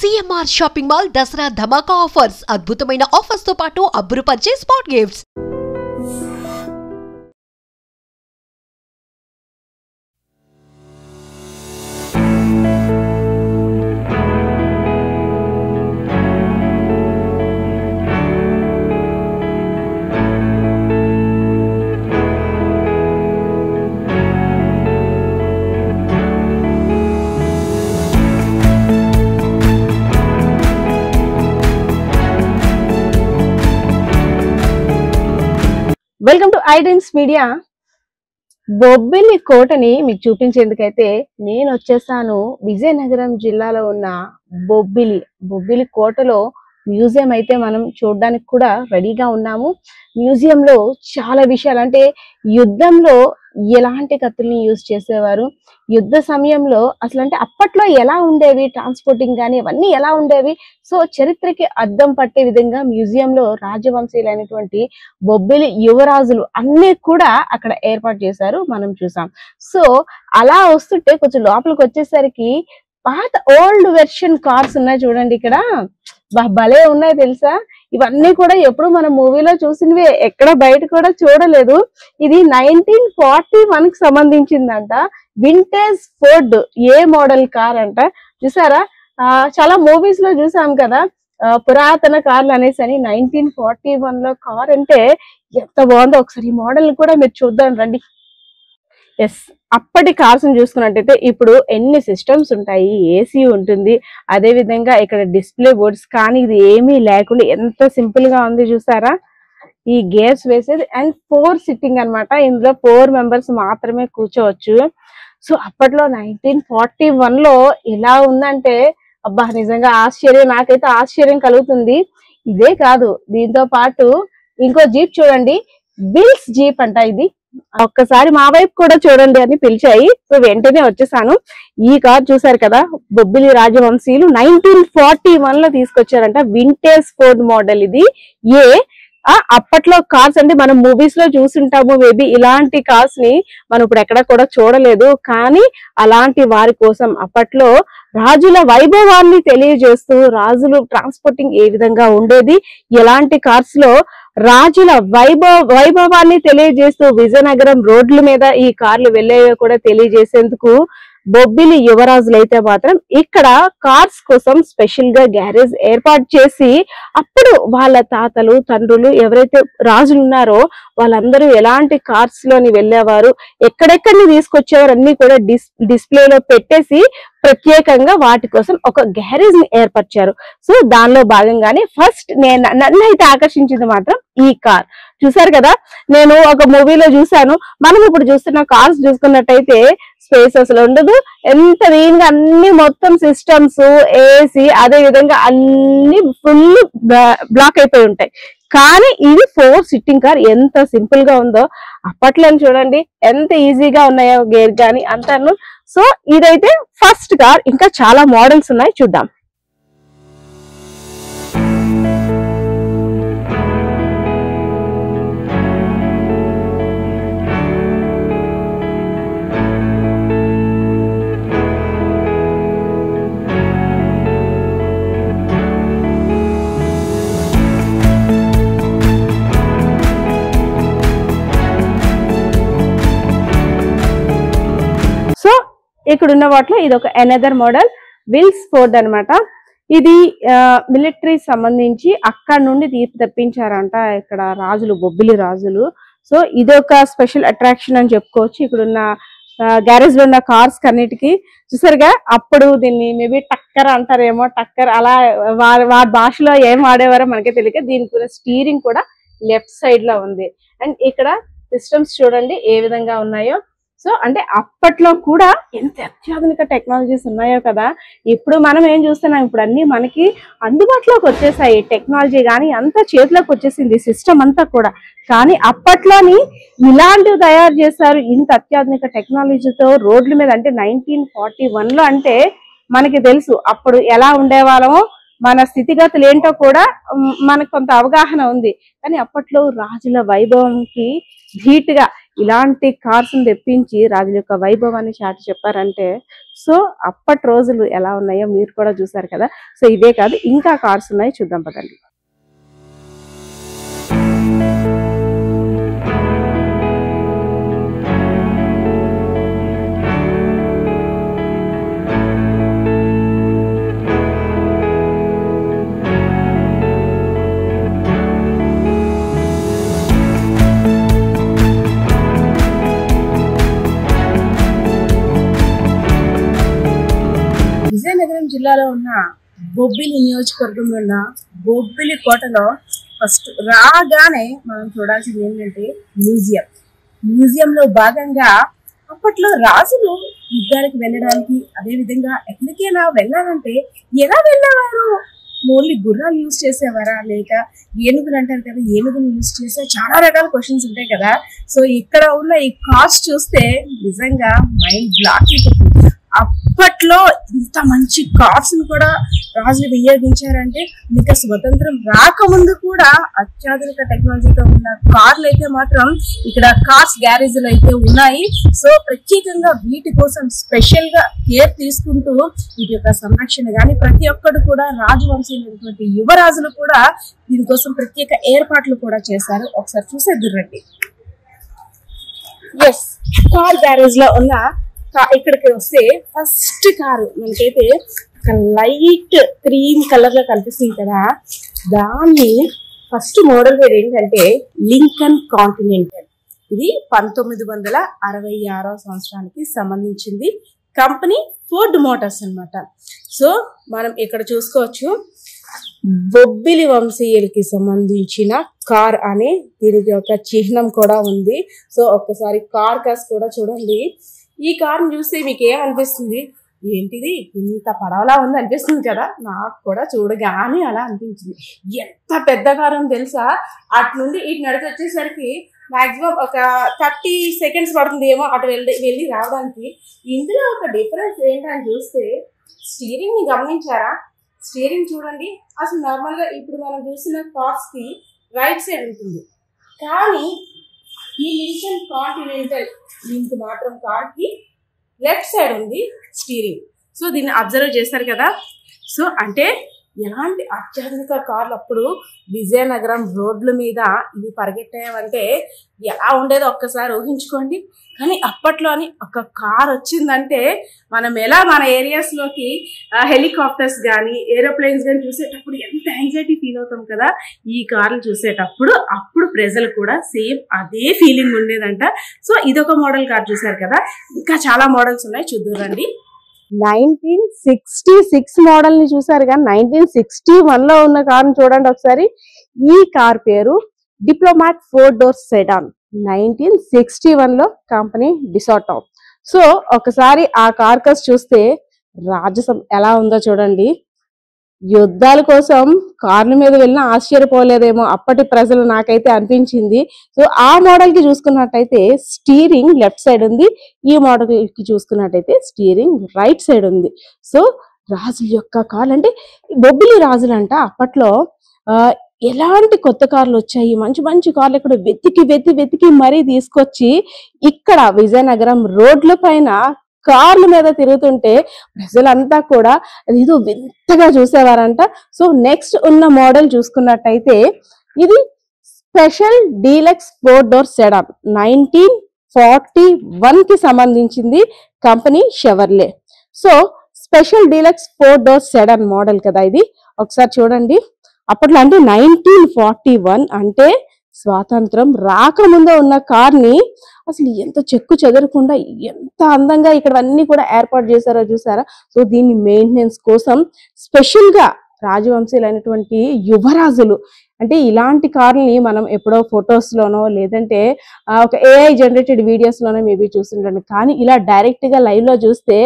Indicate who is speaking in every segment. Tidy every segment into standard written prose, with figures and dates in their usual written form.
Speaker 1: CMR shopping mall Dasara ధమాకా offers అద్భుతమైన offers తో పాటు అబ్బురుపరిచే spot gifts.
Speaker 2: Welcome to iDreams media. Bobbili కోటని మీకు చూపించేందుకైతే నేను వచ్చేసాను. విజయనగరం జిల్లాలో ఉన్న బొబ్బిలి కోటలో మ్యూజియం అయితే మనం చూడడానికి కూడా రెడీగా ఉన్నాము. మ్యూజియంలో చాలా విషయాలు, అంటే యుద్ధంలో ఎలాంటి కత్తుల్ని యూజ్ చేసేవారు, యుద్ధ సమయంలో అసలు అంటే అప్పట్లో ఎలా ఉండేవి, ట్రాన్స్పోర్టింగ్ కానీ అవన్నీ ఎలా ఉండేవి, సో చరిత్రకి అద్దం పట్టే విధంగా మ్యూజియంలో రాజవంశీయులైనటువంటి బొబ్బిలి యువరాజులు అన్ని కూడా అక్కడ ఏర్పాటు చేశారు, మనం చూసాం. సో అలా వస్తుంటే కొంచెం లోపలికి వచ్చేసరికి పాత ఓల్డ్ వెర్షన్ కార్స్ ఉన్నాయి చూడండి. ఇక్కడ భలే ఉన్నాయి తెలుసా. ఇవన్నీ కూడా ఎప్పుడు మనం మూవీలో చూసినవే, ఎక్కడ బయట కూడా చూడలేదు. ఇది 1941 కి సంబంధించిందంట. వింటేజ్ ఫోర్డ్ ఏ మోడల్ కార్ అంట. చూసారా, చాలా మూవీస్ లో చూసాం కదా పురాతన కార్లు అనేసి అని. 1941 లో కార్ అంటే ఎంత బాగుందో ఒకసారి ఈ మోడల్ కూడా మీరు చూద్దాం రండి. ఎస్, అప్పటి కార్స్ చూసుకున్నట్టయితే ఇప్పుడు ఎన్ని సిస్టమ్స్ ఉంటాయి, ఏసీ ఉంటుంది, అదే విధంగా ఇక్కడ డిస్ప్లే బోర్డ్స్, కానీ ఇది ఏమీ లేకుండా ఎంత సింపుల్ గా ఉంది చూసారా. ఈ గేర్స్ వేసేది అండ్ 4 సిట్టింగ్ అనమాట. ఇందులో 4 మెంబర్స్ మాత్రమే కూర్చోవచ్చు. సో అప్పట్లో 1941 లో ఎలా ఉందంటే అబ్బా నిజంగా ఆశ్చర్యం, నాకైతే ఆశ్చర్యం కలుగుతుంది. ఇదే కాదు, దీంతో పాటు ఇంకో జీప్ చూడండి, బిల్స్ జీప్ అంట. ఇది ఒక్కసారి మా వైపు కూడా చూడండి అని పిలిచాయి. సో వెంటనే వచ్చేసాను. ఈ కార్ చూసారు కదా, బొబ్బిలి రాజవంశీయులు 1941 లో తీసుకొచ్చారంట. వింటేజ్ ఫోర్డ్ మోడల్ ఇది. అప్పట్లో కార్స్ అంటే మనం మూవీస్ లో చూసుంటాము, మేబీ ఇలాంటి కార్స్ ని మనం ఇప్పుడు ఎక్కడ కూడా చూడలేదు. కానీ అలాంటి వారి కోసం అప్పట్లో రాజుల వైభవాన్ని తెలియజేస్తూ, రాజులు ట్రాన్స్పోర్టింగ్ ఏ విధంగా ఉండేది, ఎలాంటి కార్స్ లో రాజుల వైభవాన్ని తెలియజేస్తూ విజయనగరం రోడ్ల మీద ఈ కార్లు వెళ్ళేవో కూడా తెలియజేసేందుకు బొబ్బిలి యువరాజులు అయితే మాత్రం ఇక్కడ కార్స్ కోసం స్పెషల్ గా గ్యారేజ్ ఏర్పాటు చేసి, అప్పుడు వాళ్ళ తాతలు తండ్రులు ఎవరైతే రాజులు ఉన్నారో వాళ్ళందరూ ఎలాంటి కార్స్ లోని వెళ్ళేవారు, ఎక్కడెక్కడిని తీసుకొచ్చేవారు అన్ని కూడా డిస్ప్లేలో పెట్టేసి ప్రత్యేకంగా వాటి కోసం ఒక గ్యారేజ్ ని ఏర్పరిచారు. సో దానిలో భాగంగానే ఫస్ట్ నన్ను అయితే ఆకర్షించింది మాత్రం ఈ కార్. చూసారు కదా, నేను ఒక మూవీలో చూసాను. మనం ఇప్పుడు చూస్తున్న కార్స్ చూసుకున్నట్టయితే స్పేస్ అసలు ఉండదు, ఎంత దీనిగా అన్ని మొత్తం సిస్టమ్స్, ఏసీ, అదే విధంగా అన్ని ఫుల్ బ్లాక్ అయిపోయి ఉంటాయి. కానీ ఇది 4 సిట్టింగ్ కార్, ఎంత సింపుల్ గా ఉందో. అప్పట్లో చూడండి ఎంత ఈజీగా ఉన్నాయో గేర్ కానీ అంటాను. సో ఇదైతే ఫస్ట్ కార్. ఇంకా చాలా మోడల్స్ ఉన్నాయి, చూద్దాం. సో ఇక్కడ ఉన్న వాటిలో ఇది ఒక అనదర్ మోడల్, విల్స్ ఫోర్డ్ అనమాట. ఇది మిలిటరీ సంబంధించి అక్కడ నుండి తెప్పించారంట ఇక్కడ రాజులు, బొబ్బిలి రాజులు. సో ఇదొక స్పెషల్ అట్రాక్షన్ అని చెప్పుకోవచ్చు. ఇక్కడ ఉన్న గ్యారేజ్ లో ఉన్న కార్స్ కన్నిటికి. చూసారుగా, అప్పుడు దీన్ని మేబీ టక్కర్ అంటారేమో, టక్కర్ అలా వారి భాషలో ఏం వాడేవారో మనకే తెలియక. దీనికి స్టీరింగ్ కూడా లెఫ్ట్ సైడ్ లో ఉంది. అండ్ ఇక్కడ సిస్టమ్స్ చూడండి ఏ విధంగా ఉన్నాయో. సో అంటే అప్పట్లో కూడా ఎంత అత్యాధునిక టెక్నాలజీస్ ఉన్నాయో కదా. ఇప్పుడు మనం ఏం చూస్తున్నాం, ఇప్పుడు అన్ని మనకి అందుబాటులోకి వచ్చేసాయి, టెక్నాలజీ కానీ అంతా చేతిలోకి వచ్చేసింది, సిస్టమ్ అంతా కూడా. కానీ అప్పట్లోని ఇలాంటివి తయారు చేశారు ఇంత అత్యాధునిక టెక్నాలజీతో రోడ్ల మీద. అంటే 1941 లో అంటే మనకి తెలుసు అప్పుడు ఎలా ఉండేవాళ్ళమో, మన స్థితిగతులు ఏంటో కూడా మనకు కొంత అవగాహన ఉంది. కానీ అప్పట్లో రాజుల వైభవంకి ధీటుగా ఇలాంటి కార్స్ తెప్పించి రాజుల యొక్క వైభవాన్ని చాటి చెప్పారంటే సో అప్పటి రోజులు ఎలా ఉన్నాయో మీరు కూడా చూసారు కదా. సో ఇదే కాదు ఇంకా కార్స్ ఉన్నాయి, చూద్దాం పదండి. విజయనగరం జిల్లాలో ఉన్న బొబ్బిలి నియోజకవర్గంలో ఉన్న బొబ్బిలి కోటలో ఫస్ట్ రాగానే మనం చూడాల్సింది ఏంటంటే మ్యూజియంలో భాగంగా అప్పట్లో రాజులు యుద్ధాలకు వెళ్ళడానికి, అదే విధంగా ఎక్కడికైనా వెళ్ళాలంటే ఎలా వెళ్ళేవారు? ఓన్లీ గుర్రాలు యూజ్ చేసేవారా, లేక ఏనుగులు అంటారు కదా, ఏనుగులు యూజ్ చేసే చాలా రకాల క్వశ్చన్స్ ఉంటాయి కదా. సో ఇక్కడ ఉన్న ఈ కార్స్ చూస్తే నిజంగా మైండ్ బ్లాక్ అయిపోతుంది. అప్పట్లో ఇంత మంచి కార్స్ ను కూడా రాజులు వినియోగించారంటే ఇంకా స్వతంత్రం రాకముందు కూడా అత్యాధునిక టెక్నాలజీతో ఉన్న కార్లు అయితే మాత్రం ఇక్కడ కార్స్ గ్యారేజ్లు అయితే ఉన్నాయి. సో ప్రత్యేకంగా వీటి కోసం స్పెషల్ గా కేర్ తీసుకుంటూ వీటి యొక్క సంరక్షణ కానీ ప్రతి ఒక్కరు కూడా రాజవంశీయులైనటువంటి యువరాజులు కూడా దీనికోసం ప్రత్యేక ఏర్పాట్లు కూడా చేశారు. ఒకసారి చూసేద్దురు రండి. ఎస్, కార్ గ్యారేజ్ లో ఉన్న ఇక్కడికి వస్తే ఫస్ట్ కారు మనకైతే ఒక లైట్ క్రీమ్ కలర్ లో కనిపిస్తుంది కదా, దాన్ని ఫస్ట్ మోడల్ పేరు ఏంటంటే లింకన్ కాంటినెంటల్. ఇది 1966వ సంవత్సరానికి సంబంధించింది. కంపెనీ ఫోర్డ్ మోటార్స్ అన్నమాట. సో మనం ఇక్కడ చూసుకోవచ్చు బొబ్బిలి వంశీయులకి సంబంధించిన కార్ అనే దీనికి ఒక చిహ్నం కూడా ఉంది. సో ఒక్కసారి కార్ కాస్ కూడా చూడండి. ఈ కార్ని చూస్తే మీకు ఏమనిపిస్తుంది? ఏంటిది ఇంత పడవలా ఉంది అనిపిస్తుంది కదా. నాకు కూడా చూడగానే అలా అనిపించింది. ఎంత పెద్ద కారు అని తెలుసా? అటు నుండి ఇటు నడిచి వచ్చేసరికి మాక్సిమం ఒక 30 సెకండ్స్ పడుతుంది ఏమో అటు వెళ్ళి రావడానికి. ఇందులో ఒక డిఫరెన్స్ ఏంటని చూస్తే స్టీరింగ్ ని గమనించారా? స్టీరింగ్ చూడండి. అసలు నార్మల్ గా ఇప్పుడు మనం చూసిన కార్స్ కి రైట్ సైడ్ ఉంటుంది, కానీ ఈ లింకన్ కాంటినెంటల్ దీనికి మాత్రం కార్ కి లెఫ్ట్ సైడ్ ఉంది స్టీరింగ్. సో దీన్ని అబ్జర్వ్ చేస్తారు కదా. సో అంటే ఎలాంటి అత్యాధునిక కార్లు అప్పుడు విజయనగరం రోడ్ల మీద ఇవి పరిగెట్టాయంటే ఎలా ఉండేదో ఒక్కసారి ఊహించుకోండి. కానీ అప్పట్లోని ఒక కార్ వచ్చిందంటే మనం ఎలా మన ఏరియాస్లోకి హెలికాప్టర్స్ కానీ ఏరోప్లేన్స్ కానీ చూసేటప్పుడు ఎంత యాంగ్జైటీ ఫీల్ అవుతాం కదా, ఈ కార్లు చూసేటప్పుడు అప్పుడు ప్రజలు కూడా సేమ్ అదే ఫీలింగ్ ఉండేదంట. సో ఇదొక మోడల్ కార్ చూసారు కదా, ఇంకా చాలా మోడల్స్ ఉన్నాయి, చూద్దురండి. 1966 మోడల్ ని చూసారు కానీ 1961 లో ఉన్న కార్ ని చూడండి ఒకసారి. ఈ కార్ పేరు డిప్లొమాట్ 4 డోర్ సెడాన్. 1961 లో కంపెనీ డిసాటో. సో ఒకసారి ఆ కార్ కాస్ చూస్తే రాజసం ఎలా ఉందో చూడండి. యుద్ధాల కోసం కార్ల మీద వెళ్ళినా ఆశ్చర్యపోలేదేమో అప్పటి ప్రజలు, నాకైతే అనిపించింది. సో ఆ మోడల్ కి చూసుకున్నట్టయితే స్టీరింగ్ లెఫ్ట్ సైడ్ ఉంది, ఈ మోడల్ కి చూసుకున్నట్టయితే స్టీరింగ్ రైట్ సైడ్ ఉంది. సో రాజుల యొక్క కార్లు అంటే బొబ్బిలి రాజులు అంట అప్పట్లో ఎలాంటి కొత్త కార్లు వచ్చాయి, మంచి మంచి కార్లు ఇక్కడ వెతికి మరీ తీసుకొచ్చి ఇక్కడ విజయనగరం రోడ్ల పైన కార్ల మీద తిరుగుతుంటే ప్రజలంతా కూడా ఏదో వింతగా చూసేవారంట. సో నెక్స్ట్ ఉన్న మోడల్ చూసుకున్నట్టయితే ఇది స్పెషల్ డీలక్స్ 4 డోర్ సెడాన్. 1941 కి సంబంధించింది, company Chevrolet. So special deluxe 4 door sedan model కదా ఇది. ఒకసారి చూడండి. అప్పట్లో అంటే 1941 అంటే స్వాతంత్రం రాకముందే ఉన్న కార్ని అసలు ఎంత చెక్కు చెదరకుండా ఎంత అందంగా ఇక్కడ అన్ని కూడా ఏర్పాటు చేశారో చూసారా. సో దీన్ని మెయింటెనెన్స్ కోసం స్పెషల్ గా రాజవంశీయులైనటువంటి యువరాజులు అంటే ఇలాంటి కార్లని మనం ఎప్పుడో ఫొటోస్ లోనో లేదంటే ఒక ఏఐ జనరేటెడ్ వీడియోస్ లోనో మేబీ చూస్తుంటాను. కానీ ఇలా డైరెక్ట్ గా లైవ్ లో చూస్తే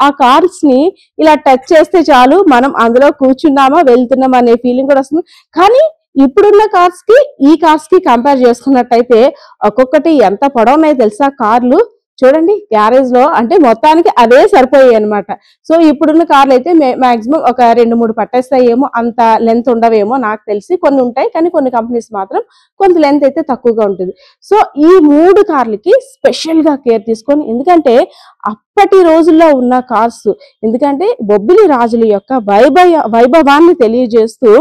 Speaker 2: ఆ కార్స్ ని ఇలా టచ్ చేస్తే చాలు మనం అందులో కూర్చున్నామా వెళ్తున్నామా అనే ఫీలింగ్ కూడా వస్తుంది. కానీ ఇప్పుడున్న కార్స్ కి ఈ కార్స్ కి కంపేర్ చేసుకున్నట్టయితే ఒక్కొక్కటి ఎంత పొడవున్నాయి తెలుసా కార్లు. చూడండి గ్యారేజ్ లో అంటే మొత్తానికి అదే సరిపోయాయి అనమాట. సో ఇప్పుడున్న కార్లు అయితే మాక్సిమం ఒక 2-3 పట్టేస్తాయేమో, అంత లెంత్ ఉండవేమో నాకు తెలిసి. కొన్ని ఉంటాయి కానీ కొన్ని కంపెనీస్ మాత్రం కొంత లెంత్ అయితే తక్కువగా ఉంటుంది. సో ఈ 3 కార్లకి స్పెషల్ గా కేర్ తీసుకొని, ఎందుకంటే అప్పటి రోజుల్లో ఉన్న కార్స్, ఎందుకంటే బొబ్బిలి రాజుల యొక్క వైభవాన్ని తెలియజేస్తూ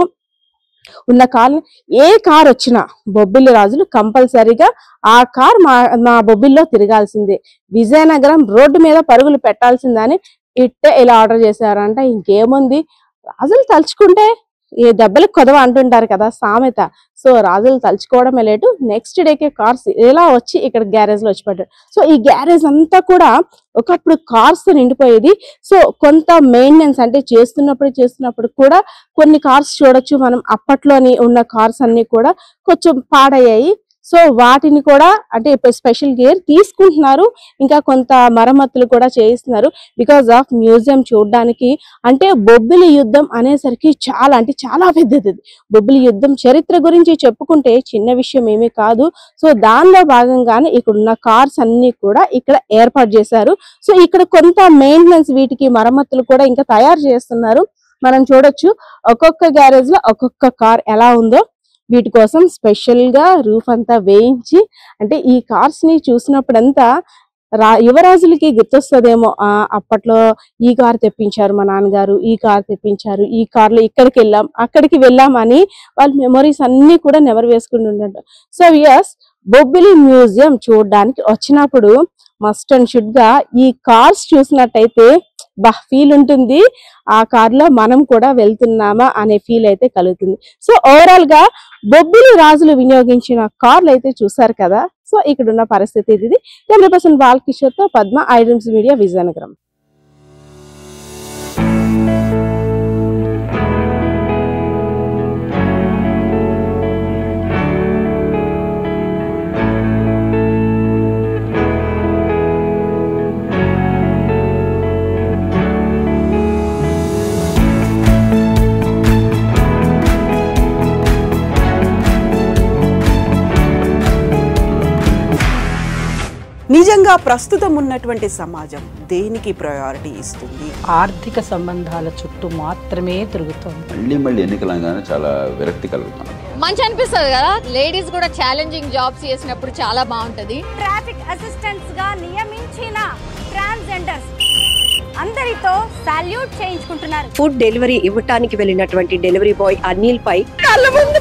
Speaker 2: ఉన్న కార్, ఏ కార్ వచ్చినా బొబ్బిలి రాజులు కంపల్సరీగా ఆ కార్ మా బొబ్బిల్లో తిరగాల్సిందే, విజయనగరం రోడ్డు మీద పరుగులు పెట్టాల్సిందని ఇట్టే ఇలా ఆర్డర్ చేశారంట. ఇంకేముంది, రాజులు తలుచుకుంటే ఏ దెబ్బలకు కొదవ అంటుంటారు కదా సామెత. సో రాజులు తలుచుకోవడమే లేటు, నెక్స్ట్ డేకే కార్స్ ఇలా వచ్చి ఇక్కడ గ్యారేజ్ లో వచ్చి పడ్డారు. సో ఈ గ్యారేజ్ అంతా కూడా ఒకప్పుడు కార్స్ తో నిండిపోయేది. సో కొంత మెయింటెనెన్స్ అంటే చేస్తున్నప్పుడు కూడా కొన్ని కార్స్ చూడొచ్చు మనం, అప్పట్లోని ఉన్న కార్స్ అన్ని కూడా కొంచెం పాడయ్యాయి. సో వాటిని కూడా అంటే స్పెషల్ కేర్ తీసుకుంటున్నారు, ఇంకా కొంత మరమ్మతులు కూడా చేయిస్తున్నారు బికాస్ ఆఫ్ మ్యూజియం చూడడానికి. అంటే బొబ్బిలి యుద్ధం అనేసరికి చాలా అంటే చాలా పెద్దది. బొబ్బిలి యుద్ధం చరిత్ర గురించి చెప్పుకుంటే చిన్న విషయం ఏమీ కాదు. సో దానిలో భాగంగానే ఇక్కడ ఉన్న కార్స్ అన్ని కూడా ఇక్కడ ఏర్పాటు చేశారు. సో ఇక్కడ కొంత మెయింటెనెన్స్, వీటికి మరమ్మతులు కూడా ఇంకా తయారు చేస్తున్నారు. మనం చూడొచ్చు ఒక్కొక్క గ్యారేజ్ లో ఒక్కొక్క కార్ ఎలా ఉందో. వీటి కోసం స్పెషల్ గా రూఫ్ అంతా వేయించి, అంటే ఈ కార్స్ ని చూసినప్పుడంతా యువరాజులకి గుర్తొస్తుందేమో, అప్పట్లో ఈ కార్ తెప్పించారు మా నాన్నగారు, ఈ కార్ తెప్పించారు, ఈ కార్ లో ఇక్కడికి వెళ్ళాం అక్కడికి వెళ్ళాం అని వాళ్ళ మెమరీస్ అన్ని కూడా నెవరు వేసుకుని ఉంటారు. సో ఎస్, బొబ్బిలి మ్యూజియం చూడడానికి వచ్చినప్పుడు మస్ట్ అండ్ షుడ్ గా ఈ కార్స్ చూసినట్టయితే ఫీల్ ఉంటుంది, ఆ కార్ లో మనం కూడా వెళ్తున్నామా అనే ఫీల్ అయితే కలుగుతుంది. సో ఓవరాల్ గా బొబ్బిలి రాజులు వినియోగించిన కార్లు అయితే చూసారు కదా. సో ఇక్కడ ఉన్న పరిస్థితి ఇది. కెమెరా పర్సన్ బాలకిషోర్ తో పద్మ, ఐడ్రీమ్స్ మీడియా, విజయనగరం.
Speaker 3: నిజంగా ప్రస్తుతం ఉన్నటువంటి సమాజం దేనికి ప్రయారిటీ ఇస్తుంది?
Speaker 4: ఆర్థిక సంబంధాల చుట్టూ మాత్రమే తిరుగుతోంది.
Speaker 5: మళ్ళీ ఎన్నికలంగానే చాలా విరక్తి కలుగుతున్నాం.
Speaker 6: మంచి అనిపిస్తుంది కదా, లేడీస్ కూడా ఛాలెంజింగ్ జాబ్స్ చేసినప్పుడు చాలా బాగుంటది.
Speaker 7: ట్రాఫిక్ అసిస్టెంట్స్ గా నియమించిన ట్రాన్స్జెండర్స్ అందరితో సాల్యూట్ చేయించుకుంటున్నారు.
Speaker 8: ఫుడ్ డెలివరీ ఇవ్వటానికి వెళ్ళినటువంటి డెలివరీ బాయ్ అనిల్ పై కళ్ళ ముందు